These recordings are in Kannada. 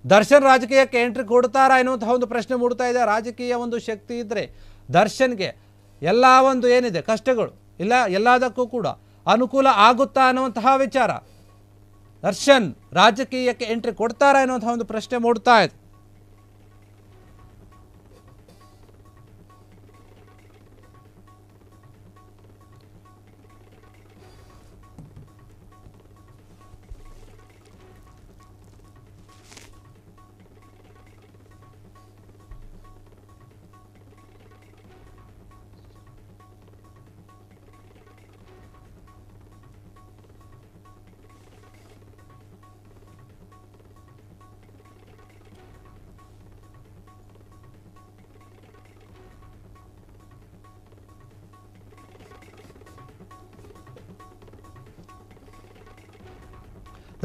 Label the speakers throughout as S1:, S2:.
S1: ದರ್ಶನ್ ರಾಜಕೀಯಕ್ಕೆ ಎಂಟ್ರಿ ಕೊಡ್ತಾರಾ ಎನ್ನುವಂತಹ ಒಂದು ಪ್ರಶ್ನೆ ಮೂಡ್ತಾ ಇದೆ. ರಾಜಕೀಯ ಒಂದು ಶಕ್ತಿ ಇದ್ದರೆ ದರ್ಶನ್ಗೆ ಎಲ್ಲ ಒಂದು ಏನಿದೆ ಕಷ್ಟಗಳು ಇಲ್ಲ ಎಲ್ಲದಕ್ಕೂ ಕೂಡ ಅನುಕೂಲ ಆಗುತ್ತಾ ಅನ್ನುವಂತಹ ವಿಚಾರ. ದರ್ಶನ್ ರಾಜಕೀಯಕ್ಕೆ ಎಂಟ್ರಿ ಕೊಡ್ತಾರಾ ಎನ್ನುವಂತಹ ಒಂದು ಪ್ರಶ್ನೆ ಮೂಡ್ತಾ ಇದೆ.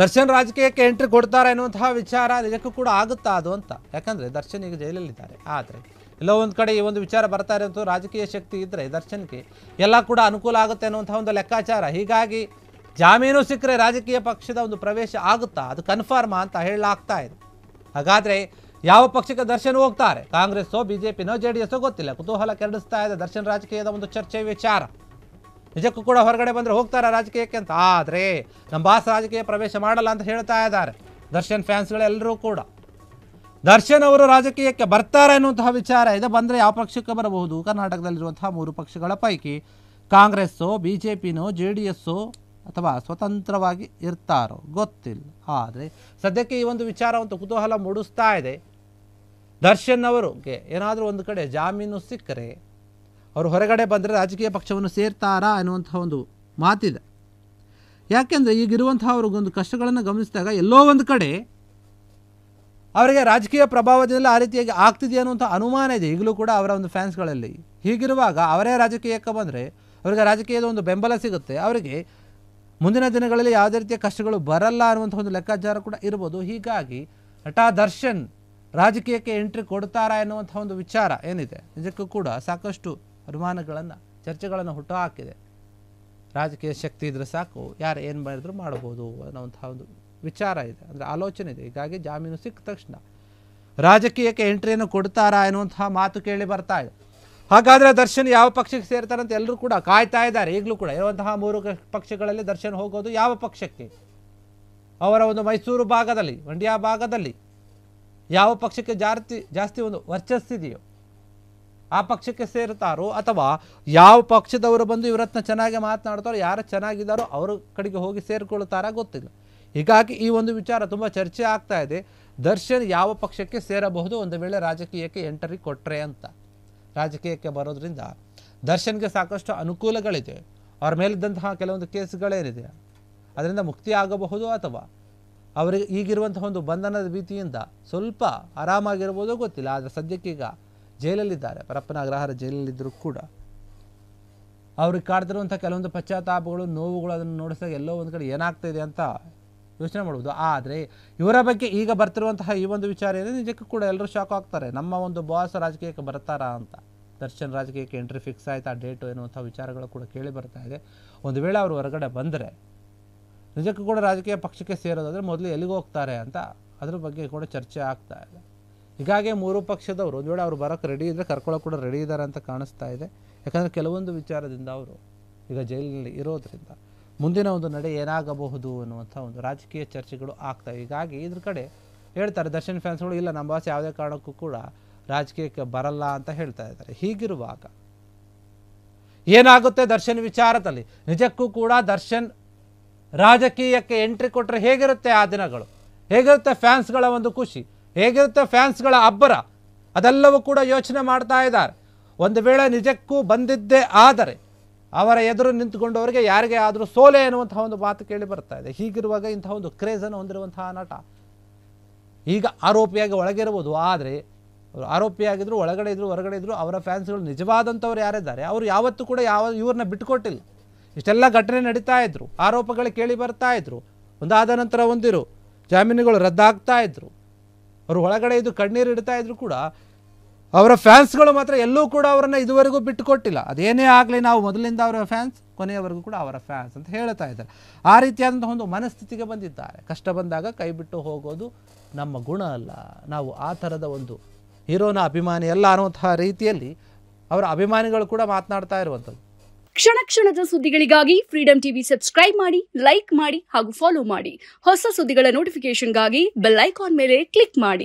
S1: ದರ್ಶನ್ ರಾಜಕೀಯಕ್ಕೆ ಎಂಟ್ರಿ ಕೊಡ್ತಾರೆ ಅನ್ನುವಂತಹ ವಿಚಾರ ನಿಜಕ್ಕೂ ಕೂಡ ಆಗುತ್ತಾ ಅದು ಅಂತ. ಯಾಕಂದರೆ ದರ್ಶನ್ ಈಗ ಜೈಲಲ್ಲಿದ್ದಾರೆ. ಆದರೆ ಎಲ್ಲೋ ಒಂದು ಕಡೆ ಈ ಒಂದು ವಿಚಾರ ಬರ್ತಾ ಇರೋಂಥ ರಾಜಕೀಯ ಶಕ್ತಿ ಇದ್ದರೆ ದರ್ಶನ್ಗೆ ಎಲ್ಲ ಕೂಡ ಅನುಕೂಲ ಆಗುತ್ತೆ ಅನ್ನುವಂಥ ಒಂದು ಲೆಕ್ಕಾಚಾರ. ಹೀಗಾಗಿ ಜಾಮೀನು ಸಿಕ್ಕರೆ ರಾಜಕೀಯ ಪಕ್ಷದ ಒಂದು ಪ್ರವೇಶ ಆಗುತ್ತಾ ಅದು ಕನ್ಫರ್ಮಾ ಅಂತ ಹೇಳಲಾಗ್ತಾ ಇದೆ. ಹಾಗಾದರೆ ಯಾವ ಪಕ್ಷಕ್ಕೆ ದರ್ಶನ್ ಹೋಗ್ತಾರೆ? ಕಾಂಗ್ರೆಸ್ಸೋ BJPನೋ JDSೋ ಗೊತ್ತಿಲ್ಲ. ಕುತೂಹಲ ಕೆರಳಿಸ್ತಾ ಇದೆ ದರ್ಶನ್ ರಾಜಕೀಯದ ಒಂದು ಚರ್ಚೆ ವಿಚಾರ. ನಿಜಕ್ಕೂ ಕೂಡ ಹೊರಗಡೆ ಬಂದರೆ ಹೋಗ್ತಾರೆ ರಾಜಕೀಯಕ್ಕೆ ಅಂತ. ಆದರೆ ನಮ್ಮ ಬಾಸ್ ರಾಜಕೀಯ ಪ್ರವೇಶ ಮಾಡಲ್ಲ ಅಂತ ಹೇಳ್ತಾ ಇದ್ದಾರೆ ದರ್ಶನ್ ಫ್ಯಾನ್ಸ್ಗಳೆಲ್ಲರೂ ಕೂಡ. ದರ್ಶನ್ ಅವರು ರಾಜಕೀಯಕ್ಕೆ ಬರ್ತಾರೆ ಅನ್ನುವಂತಹ ವಿಚಾರ ಇದೆ. ಬಂದರೆ ಯಾವ ಪಕ್ಷಕ್ಕೆ ಬರಬಹುದು? ಕರ್ನಾಟಕದಲ್ಲಿರುವಂತಹ 3 ಪಕ್ಷಗಳ ಪೈಕಿ ಕಾಂಗ್ರೆಸ್ಸೋ BJPನೋ JDSೋ ಅಥವಾ ಸ್ವತಂತ್ರವಾಗಿ ಇರ್ತಾರೋ ಗೊತ್ತಿಲ್ಲ. ಆದರೆ ಸದ್ಯಕ್ಕೆ ಈ ಒಂದು ವಿಚಾರ ಒಂದು ಕುತೂಹಲ ಮೂಡಿಸ್ತಾ ಇದೆ. ದರ್ಶನ್ ಅವರಿಗೆ ಏನಾದರೂ ಒಂದು ಕಡೆ ಜಾಮೀನು ಸಿಕ್ಕರೆ ಅವರು ಹೊರಗಡೆ ಬಂದರೆ ರಾಜಕೀಯ ಪಕ್ಷವನ್ನು ಸೇರ್ತಾರಾ ಅನ್ನುವಂಥ ಒಂದು ಮಾತಿದೆ. ಯಾಕೆಂದರೆ ಈಗಿರುವಂತಹ ಅವ್ರಿಗೊಂದು ಕಷ್ಟಗಳನ್ನು ಗಮನಿಸಿದಾಗ ಎಲ್ಲೋ ಒಂದು ಕಡೆ ಅವರಿಗೆ ರಾಜಕೀಯ ಪ್ರಭಾವದಿಂದ ಆ ರೀತಿಯಾಗಿ ಆಗ್ತಿದೆಯಾ ಅನ್ನುವಂಥ ಅನುಮಾನ ಇದೆ ಈಗಲೂ ಕೂಡ ಅವರ ಒಂದು ಫ್ಯಾನ್ಸ್ಗಳಲ್ಲಿ. ಹೀಗಿರುವಾಗ ಅವರೇ ರಾಜಕೀಯಕ್ಕೆ ಬಂದರೆ ಅವರಿಗೆ ರಾಜಕೀಯದ ಒಂದು ಬೆಂಬಲ ಸಿಗುತ್ತೆ. ಅವರಿಗೆ ಮುಂದಿನ ದಿನಗಳಲ್ಲಿ ಯಾವುದೇ ರೀತಿಯ ಕಷ್ಟಗಳು ಬರಲ್ಲ ಅನ್ನುವಂಥ ಒಂದು ಲೆಕ್ಕಾಚಾರ ಕೂಡ ಇರ್ಬೋದು. ಹೀಗಾಗಿ ನಟ ದರ್ಶನ್ ರಾಜಕೀಯಕ್ಕೆ ಎಂಟ್ರಿ ಕೊಡ್ತಾರಾ ಎನ್ನುವಂಥ ಒಂದು ವಿಚಾರ ಏನಿದೆ ನಿಜಕ್ಕೂ ಕೂಡ ಸಾಕಷ್ಟು ಅನುಮಾನಗಳನ್ನು ಚರ್ಚೆಗಳನ್ನು ಹುಟ್ಟು ಹಾಕಿದೆ. ರಾಜಕೀಯ ಶಕ್ತಿ ಇದ್ರೆ ಸಾಕು ಯಾರು ಏನು ಮಾಡಿದ್ರು ಮಾಡ್ಬೋದು ಅನ್ನೋಂಥ ಒಂದು ವಿಚಾರ ಇದೆ, ಅಂದರೆ ಆಲೋಚನೆ ಇದೆ. ಹೀಗಾಗಿ ಜಾಮೀನು ಸಿಕ್ಕ ತಕ್ಷಣ ರಾಜಕೀಯಕ್ಕೆ ಎಂಟ್ರಿಯನ್ನು ಕೊಡ್ತಾರಾ ಎನ್ನುವಂತಹ ಮಾತು ಕೇಳಿ ಬರ್ತಾ ಇದೆ. ಹಾಗಾದರೆ ದರ್ಶನ್ ಯಾವ ಪಕ್ಷಕ್ಕೆ ಸೇರ್ತಾರೆ ಅಂತ ಎಲ್ಲರೂ ಕೂಡ ಕಾಯ್ತಾ ಇದ್ದಾರೆ. ಈಗಲೂ ಕೂಡ ಇರುವಂತಹ 3 ಪಕ್ಷಗಳಲ್ಲಿ ದರ್ಶನ್ ಹೋಗೋದು ಯಾವ ಪಕ್ಷಕ್ಕೆ? ಅವರ ಒಂದು ಮೈಸೂರು ಭಾಗದಲ್ಲಿ, ಮಂಡ್ಯ ಭಾಗದಲ್ಲಿ ಯಾವ ಪಕ್ಷಕ್ಕೆ ಜಾಸ್ತಿ ಒಂದು ವರ್ಚಸ್ಸಿದೆಯೋ ಆ ಪಕ್ಷಕ್ಕೆ ಸೇರ್ತಾರೋ, ಅಥವಾ ಯಾವ ಪಕ್ಷದವರು ಬಂದು ಇವರತ್ನ ಚೆನ್ನಾಗಿ ಮಾತನಾಡ್ತಾರೋ, ಯಾರು ಚೆನ್ನಾಗಿದ್ದಾರೋ ಅವ್ರ ಕಡೆಗೆ ಹೋಗಿ ಸೇರಿಕೊಳ್ತಾರಾ ಗೊತ್ತಿಲ್ಲ. ಹೀಗಾಗಿ ಈ ಒಂದು ವಿಚಾರ ತುಂಬ ಚರ್ಚೆ ಆಗ್ತಾ ಇದೆ. ದರ್ಶನ್ ಯಾವ ಪಕ್ಷಕ್ಕೆ ಸೇರಬಹುದು ಒಂದು ವೇಳೆ ರಾಜಕೀಯಕ್ಕೆ ಎಂಟ್ರಿ ಕೊಟ್ಟರೆ ಅಂತ. ರಾಜಕೀಯಕ್ಕೆ ಬರೋದ್ರಿಂದ ದರ್ಶನ್ಗೆ ಸಾಕಷ್ಟು ಅನುಕೂಲಗಳಿದೆ. ಅವ್ರ ಮೇಲಿದ್ದಂತಹ ಕೆಲವೊಂದು ಕೇಸ್ಗಳೇನಿದೆ ಅದರಿಂದ ಮುಕ್ತಿ ಆಗಬಹುದು, ಅಥವಾ ಅವರಿಗೆ ಈಗಿರುವಂತಹ ಒಂದು ಬಂಧನದ ಭೀತಿಯಿಂದ ಸ್ವಲ್ಪ ಆರಾಮಾಗಿರ್ಬೋದು ಗೊತ್ತಿಲ್ಲ. ಆದರೆ ಸದ್ಯಕ್ಕೀಗ ಜೈಲಲ್ಲಿದ್ದಾರೆ. ಪರಪ್ಪನ ಅಗ್ರಹಾರ ಜೈಲಲ್ಲಿದ್ದರೂ ಕೂಡ ಅವ್ರಿಗೆ ಕಾಡ್ತಿರುವಂಥ ಕೆಲವೊಂದು ಪಶ್ಚಾತ್ತಾಪಗಳು, ನೋವುಗಳು ಅದನ್ನು ನೋಡಿಸಿದಾಗ ಎಲ್ಲೋ ಒಂದು ಕಡೆ ಏನಾಗ್ತಾ ಇದೆ ಅಂತ ಯೋಚನೆ ಮಾಡ್ಬೋದು. ಆದರೆ ಇವರ ಬಗ್ಗೆ ಈಗ ಬರ್ತಿರುವಂತಹ ಈ ಒಂದು ವಿಚಾರ ಏನಿದೆ ನಿಜಕ್ಕೂ ಕೂಡ ಎಲ್ಲರೂ ಶಾಕ್ ಆಗ್ತಾರೆ. ನಮ್ಮ ಒಂದು ಬಾಸ್ ರಾಜಕೀಯಕ್ಕೆ ಬರ್ತಾರಾ ಅಂತ. ದರ್ಶನ್ ರಾಜಕೀಯಕ್ಕೆ ಎಂಟ್ರಿ ಫಿಕ್ಸ್ ಆಯ್ತಾ, ಡೇಟು ಎನ್ನುವಂಥ ವಿಚಾರಗಳು ಕೂಡ ಕೇಳಿ ಬರ್ತಾ ಇದೆ. ಒಂದು ವೇಳೆ ಅವರು ಹೊರಗಡೆ ಬಂದರೆ ನಿಜಕ್ಕೂ ಕೂಡ ರಾಜಕೀಯ ಪಕ್ಷಕ್ಕೆ ಸೇರೋದಾದರೆ ಮೊದಲು ಎಲ್ಲಿಗೆ ಹೋಗ್ತಾರೆ ಅಂತ ಅದ್ರ ಬಗ್ಗೆ ಕೂಡ ಚರ್ಚೆ ಆಗ್ತಾ ಇದೆ. ಹೀಗಾಗಿ 3 ಪಕ್ಷದವರು ಒಂದು ವೇಳೆ ಅವರು ಬರೋಕ್ಕೆ ರೆಡಿ ಇದ್ದರೆ ಕರ್ಕೊಳ್ಳೋಕೆ ಕೂಡ ರೆಡಿ ಇದ್ದಾರೆ ಅಂತ ಕಾಣಿಸ್ತಾ ಇದೆ. ಯಾಕಂದರೆ ಕೆಲವೊಂದು ವಿಚಾರದಿಂದ ಅವರು ಈಗ ಜೈಲಿನಲ್ಲಿ ಇರೋದ್ರಿಂದ ಮುಂದಿನ ಒಂದು ನಡೆ ಏನಾಗಬಹುದು ಅನ್ನುವಂಥ ಒಂದು ರಾಜಕೀಯ ಚರ್ಚೆಗಳು ಆಗ್ತವೆ. ಹೀಗಾಗಿ ಇದ್ರ ಕಡೆ ಹೇಳ್ತಾರೆ ದರ್ಶನ್ ಫ್ಯಾನ್ಸ್ಗಳು, ಇಲ್ಲ ನಮ್ಮ ಬಾಸ್ ಯಾವುದೇ ಕಾರಣಕ್ಕೂ ಕೂಡ ರಾಜಕೀಯಕ್ಕೆ ಬರಲ್ಲ ಅಂತ ಹೇಳ್ತಾ ಇದ್ದಾರೆ. ಹೀಗಿರುವಾಗ ಏನಾಗುತ್ತೆ ದರ್ಶನ್ ವಿಚಾರದಲ್ಲಿ? ನಿಜಕ್ಕೂ ಕೂಡ ದರ್ಶನ್ ರಾಜಕೀಯಕ್ಕೆ ಎಂಟ್ರಿ ಕೊಟ್ಟರೆ ಹೇಗಿರುತ್ತೆ ಆ ದಿನಗಳು? ಹೇಗಿರುತ್ತೆ ಫ್ಯಾನ್ಸ್ಗಳ ಒಂದು ಖುಷಿ? ಹೇಗಿರುತ್ತೆ ಫ್ಯಾನ್ಸ್ಗಳ ಅಬ್ಬರ? ಅದೆಲ್ಲವೂ ಕೂಡ ಯೋಚನೆ ಮಾಡ್ತಾ ಇದ್ದಾರೆ. ಒಂದು ವೇಳೆ ನಿಜಕ್ಕೂ ಬಂದಿದ್ದೇ ಆದರೆ ಅವರ ಎದುರು ನಿಂತುಕೊಂಡವರಿಗೆ ಯಾರಿಗೆ ಆದರೂ ಸೋಲೆ ಎನ್ನುವಂತಹ ಒಂದು ಮಾತು ಕೇಳಿ ಬರ್ತಾ ಇದೆ. ಹೀಗಿರುವಾಗ ಇಂತಹ ಒಂದು ಕ್ರೇಜನ್ನು ಹೊಂದಿರುವಂತಹ ನಟ ಈಗ ಆರೋಪಿಯಾಗಿ ಒಳಗಿರ್ಬೋದು. ಆದರೆ ಅವರು ಆರೋಪಿಯಾಗಿದ್ರು, ಒಳಗಡೆ ಇದ್ರು, ಹೊರಗಡೆ ಇದ್ರು, ಅವರ ಫ್ಯಾನ್ಸ್ಗಳು ನಿಜವಾದಂಥವ್ರು ಯಾರಿದ್ದಾರೆ ಅವರು ಯಾವತ್ತೂ ಕೂಡ ಇವ್ರನ್ನ ಬಿಟ್ಟುಕೊಟ್ಟಿಲ್ಲ. ಇಷ್ಟೆಲ್ಲ ಘಟನೆ ನಡೀತಾ ಇದ್ರು, ಆರೋಪಗಳು ಕೇಳಿ ಬರ್ತಾ ಇದ್ರು, ಒಂದಾದ ನಂತರ ಒಂದಿರು ಜಾಮೀನುಗಳು ರದ್ದಾಗ್ತಾ ಇದ್ರು, ಅವರು ಒಳಗಡೆ ಇದ್ದು ಕಣ್ಣೀರು ಇಡ್ತಾ ಇದ್ರು ಕೂಡ ಅವರ ಫ್ಯಾನ್ಸ್ಗಳು ಮಾತ್ರ ಎಲ್ಲೂ ಕೂಡ ಅವರನ್ನು ಇದುವರೆಗೂ ಬಿಟ್ಟುಕೊಟ್ಟಿಲ್ಲ. ಅದೇನೇ ಆಗಲಿ, ನಾವು ಮೊದಲಿಂದ ಅವರ ಫ್ಯಾನ್ಸ್, ಕೊನೆಯವರೆಗೂ ಕೂಡ ಅವರ ಫ್ಯಾನ್ಸ್ ಅಂತ ಹೇಳ್ತಾ ಇದ್ದಾರೆ. ಆ ರೀತಿಯಾದಂಥ ಒಂದು ಮನಸ್ಥಿತಿಗೆ ಬಂದಿದ್ದಾರೆ. ಕಷ್ಟ ಬಂದಾಗ ಕೈ ಬಿಟ್ಟು ಹೋಗೋದು ನಮ್ಮ ಗುಣ ಅಲ್ಲ, ನಾವು ಆ ಥರದ ಒಂದು ಹೀರೋನ ಅಭಿಮಾನಿ ಅಲ್ಲ ಅನ್ನುವಂತಹ ರೀತಿಯಲ್ಲಿ ಅವರ ಅಭಿಮಾನಿಗಳು ಕೂಡ ಮಾತನಾಡ್ತಾ ಇರುವಂಥದ್ದು.
S2: ಕ್ಷಣ ಕ್ಷಣದ ಸುದ್ದಿಗಳಿಗಾಗಿ ಫ್ರೀಡಂ ಟಿವಿ ಸಬ್ಸ್ಕ್ರೈಬ್ ಮಾಡಿ, ಲೈಕ್ ಮಾಡಿ ಹಾಗೂ ಫಾಲೋ ಮಾಡಿ. ಹೊಸ ಸುದ್ದಿಗಳ ನೋಟಿಫಿಕೇಶನ್ಗಾಗಿ ಬೆಲ್ ಐಕಾನ್ ಮೇಲೆ ಕ್ಲಿಕ್ ಮಾಡಿ.